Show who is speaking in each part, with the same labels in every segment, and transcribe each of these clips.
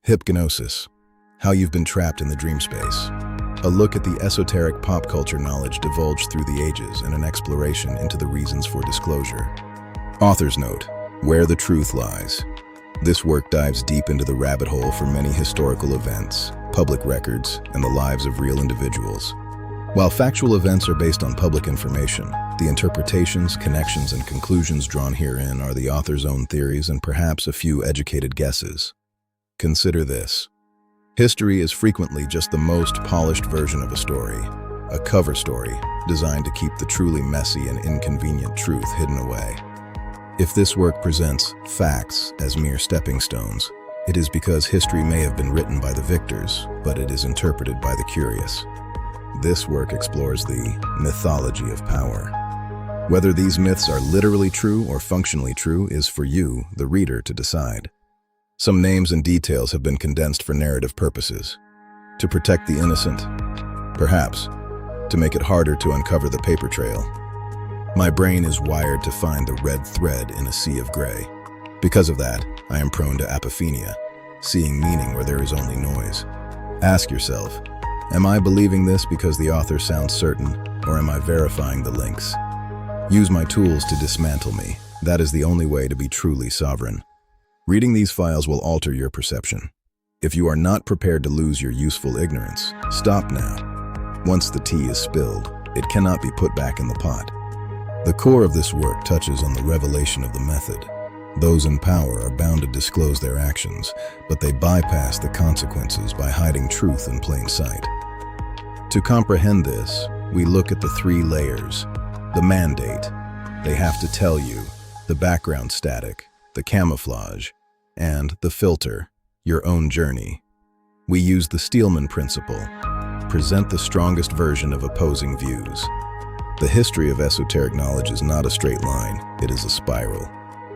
Speaker 1: Hypnosis, how you've been trapped in the dream space. A look at the esoteric pop culture knowledge divulged through the ages and an exploration into the reasons for disclosure. Author's note, where the truth lies. This work dives deep into the rabbit hole for many historical events, public records, and the lives of real individuals. While factual events are based on public information, the interpretations, connections, and conclusions drawn herein are the author's own theories and perhaps a few educated guesses. Consider this. History is frequently just the most polished version of a story, a cover story designed to keep the truly messy and inconvenient truth hidden away. If this work presents facts as mere stepping stones, it is because history may have been written by the victors, but it is interpreted by the curious. This work explores the mythology of power. Whether these myths are literally true or functionally true is for you, the reader, to decide. Some names and details have been condensed for narrative purposes. To protect the innocent, perhaps, to make it harder to uncover the paper trail. My brain is wired to find the red thread in a sea of gray. Because of that, I am prone to apophenia, seeing meaning where there is only noise. Ask yourself, am I believing this because the author sounds certain, or am I verifying the links? Use my tools to dismantle me. That is the only way to be truly sovereign. Reading these files will alter your perception. If you are not prepared to lose your useful ignorance, stop now. Once the tea is spilled, it cannot be put back in the pot. The core of this work touches on the revelation of the method. Those in power are bound to disclose their actions, but they bypass the consequences by hiding truth in plain sight. To comprehend this, we look at the three layers. The mandate, they have to tell you, the background static, the camouflage, and the filter, your own journey. We use the Steelman principle, present the strongest version of opposing views. The history of esoteric knowledge is not a straight line, it is a spiral.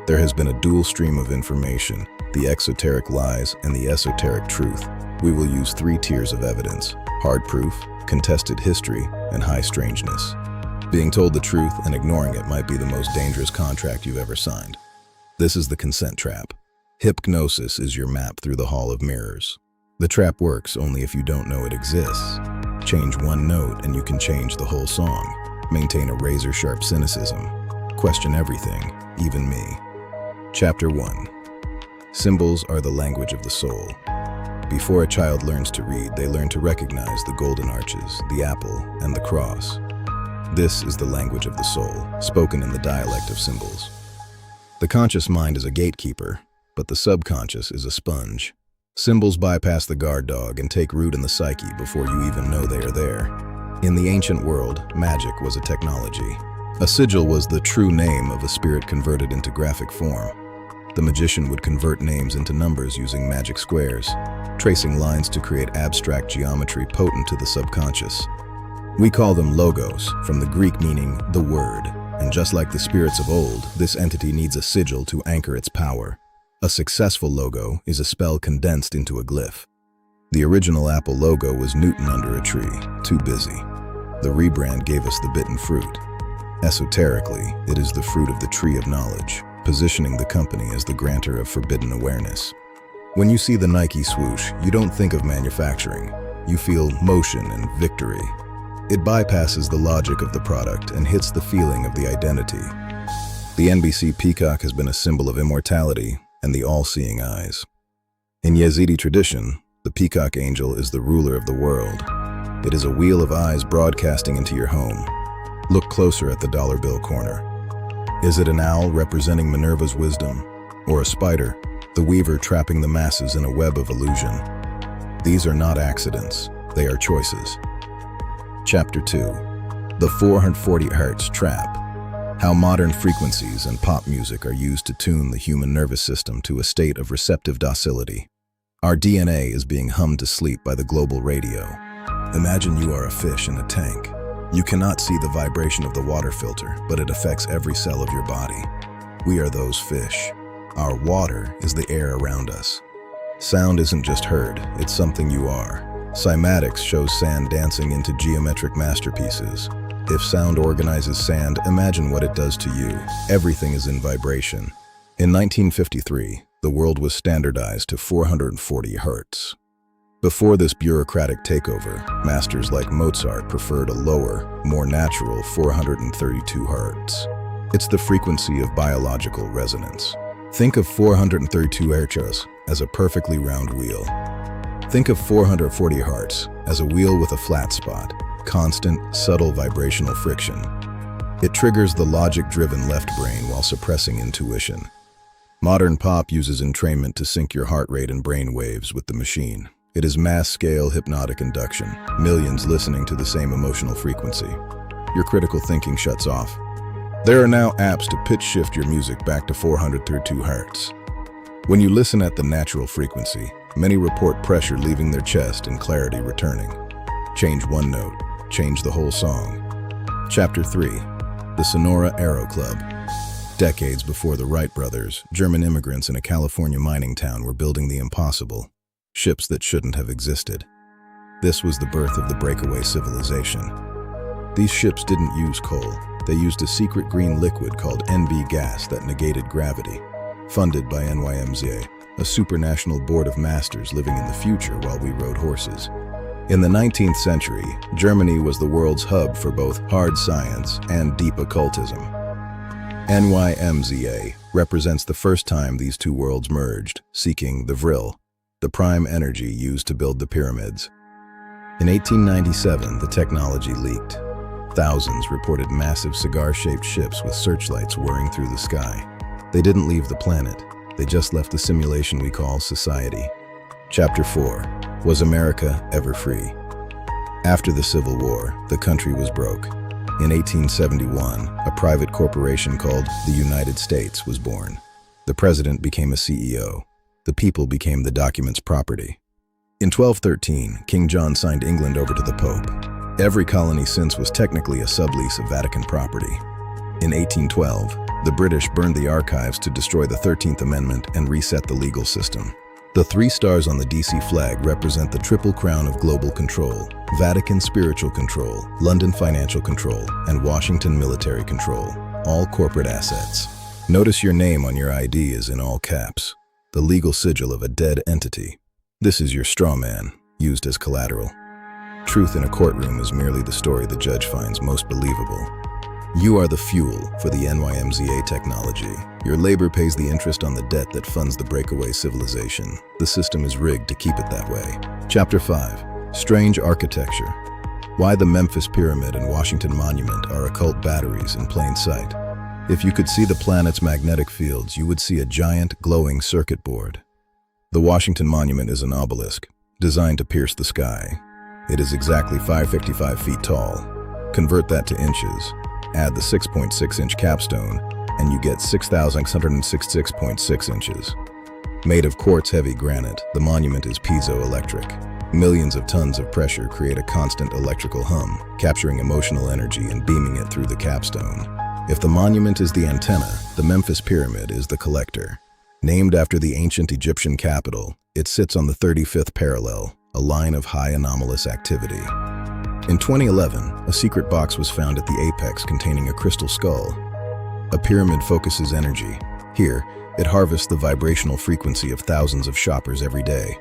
Speaker 1: There has been a dual stream of information, the exoteric lies and the esoteric truth. We will use three tiers of evidence: hard proof, contested history, and high strangeness. Being told the truth and ignoring it might be the most dangerous contract you've ever signed. This is the consent trap. Hypnosis is your map through the Hall of Mirrors. The trap works only if you don't know it exists. Change one note and you can change the whole song. Maintain a razor-sharp cynicism. Question everything, even me. Chapter 1. Symbols are the language of the soul. Before a child learns to read, they learn to recognize the golden arches, the apple, and the cross. This is the language of the soul, spoken in the dialect of symbols. The conscious mind is a gatekeeper, but the subconscious is a sponge. Symbols bypass the guard dog and take root in the psyche before you even know they are there. In the ancient world, magic was a technology. A sigil was the true name of a spirit converted into graphic form. The magician would convert names into numbers using magic squares, tracing lines to create abstract geometry potent to the subconscious. We call them logos, from the Greek meaning the word. And just like the spirits of old, this entity needs a sigil to anchor its power. A successful logo is a spell condensed into a glyph. The original Apple logo was Newton under a tree, too busy. The rebrand gave us the bitten fruit. Esoterically, it is the fruit of the tree of knowledge, positioning the company as the grantor of forbidden awareness. When you see the Nike swoosh, you don't think of manufacturing. You feel motion and victory. It bypasses the logic of the product and hits the feeling of the identity. The NBC peacock has been a symbol of immortality and the all-seeing eyes. In Yazidi tradition, the peacock angel is the ruler of the world. It is a wheel of eyes broadcasting into your home. Look closer at the dollar bill corner. Is it an owl representing Minerva's wisdom, or a spider, the weaver trapping the masses in a web of illusion? These are not accidents, they are choices. Chapter 2. The 440 Hz Trap. How modern frequencies and pop music are used to tune the human nervous system to a state of receptive docility. Our DNA is being hummed to sleep by the global radio. Imagine you are a fish in a tank. You cannot see the vibration of the water filter, but it affects every cell of your body. We are those fish. Our water is the air around us. Sound isn't just heard, it's something you are. Cymatics shows sand dancing into geometric masterpieces. If sound organizes sand, imagine what it does to you. Everything is in vibration. In 1953, The world was standardized to 440 Hz. Before this bureaucratic takeover, masters like Mozart preferred a lower, more natural 432 Hz. It's the frequency of biological resonance. Think of 432 Hz as a perfectly round wheel. Think of 440 Hz as a wheel with a flat spot, constant, subtle vibrational friction. It triggers the logic-driven left brain while suppressing intuition. Modern pop uses entrainment to sync your heart rate and brain waves with the machine. It is mass-scale hypnotic induction, millions listening to the same emotional frequency. Your critical thinking shuts off. There are now apps to pitch shift your music back to 432 Hz. When you listen at the natural frequency, many report pressure leaving their chest and clarity returning. Change one note, change the whole song. Chapter 3. The Sonora Aero Club. Decades before the Wright brothers, German immigrants in a California mining town were building the impossible, ships that shouldn't have existed. This was the birth of the breakaway civilization. These ships didn't use coal. They used a secret green liquid called NB gas that negated gravity, funded by NYMZA, a supranational board of masters living in the future while we rode horses. In the 19th century, Germany was the world's hub for both hard science and deep occultism. NYMZA represents the first time these two worlds merged, seeking the vril, the prime energy used to build the pyramids. In 1897, the technology leaked. Thousands reported massive cigar-shaped ships with searchlights whirring through the sky. They didn't leave the planet. They just left the simulation we call society. Chapter 4. Was America ever free? After the Civil War, the country was broke. In 1871, a private corporation called the United States was born. The president became a CEO. The people became the document's property. In 1213, King John signed England over to the Pope. Every colony since was technically a sublease of Vatican property. In 1812, the British burned the archives to destroy the 13th Amendment and reset the legal system. The 3 stars on the DC flag represent the triple crown of global control: Vatican spiritual control, London financial control, and Washington military control, all corporate assets. Notice your name on your ID is in all caps, the legal sigil of a dead entity. This is your straw man, used as collateral. Truth in a courtroom is merely the story the judge finds most believable. You are the fuel for the NYMZA technology. Your labor pays the interest on the debt that funds the breakaway civilization. The system is rigged to keep it that way. Chapter 5. Strange Architecture. Why the Memphis Pyramid and Washington Monument are occult batteries in plain sight. If you could see the planet's magnetic fields, you would see a giant, glowing circuit board. The Washington Monument is an obelisk, designed to pierce the sky. It is exactly 555 feet tall. Convert that to inches. Add the 6.6-inch capstone, and you get 6,666.6 inches. Made of quartz-heavy granite, the monument is piezoelectric. Millions of tons of pressure create a constant electrical hum, capturing emotional energy and beaming it through the capstone. If the monument is the antenna, the Memphis Pyramid is the collector. Named after the ancient Egyptian capital, it sits on the 35th parallel, a line of high anomalous activity. In 2011, a secret box was found at the apex containing a crystal skull. A pyramid focuses energy. Here, it harvests the vibrational frequency of thousands of shoppers every day.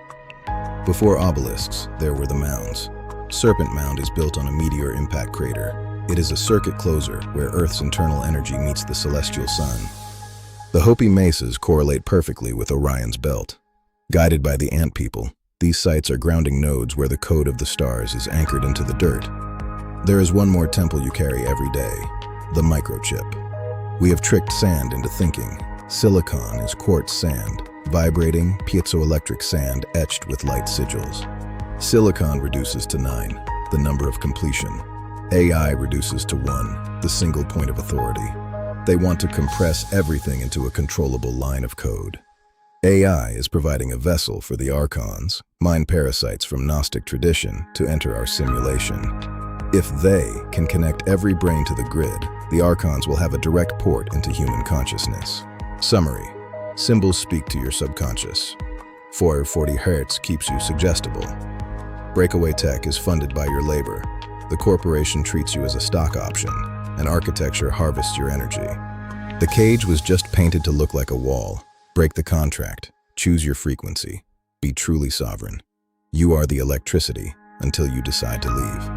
Speaker 1: Before obelisks, there were the mounds. Serpent Mound is built on a meteor impact crater. It is a circuit closer where Earth's internal energy meets the celestial sun. The Hopi Mesas correlate perfectly with Orion's belt. Guided by the ant people, these sites are grounding nodes where the code of the stars is anchored into the dirt. There is one more temple you carry every day, the microchip. We have tricked sand into thinking. Silicon is quartz sand, vibrating, piezoelectric sand etched with light sigils. Silicon reduces to 9, the number of completion. AI reduces to 1, the single point of authority. They want to compress everything into a controllable line of code. AI is providing a vessel for the archons, mind parasites from Gnostic tradition, to enter our simulation. If they can connect every brain to the grid, the archons will have a direct port into human consciousness. Summary: symbols speak to your subconscious. 440 Hz keeps you suggestible. Breakaway tech is funded by your labor. The corporation treats you as a stock option, and architecture harvests your energy. The cage was just painted to look like a wall. Break the contract. Choose your frequency. Be truly sovereign. You are the electricity until you decide to leave.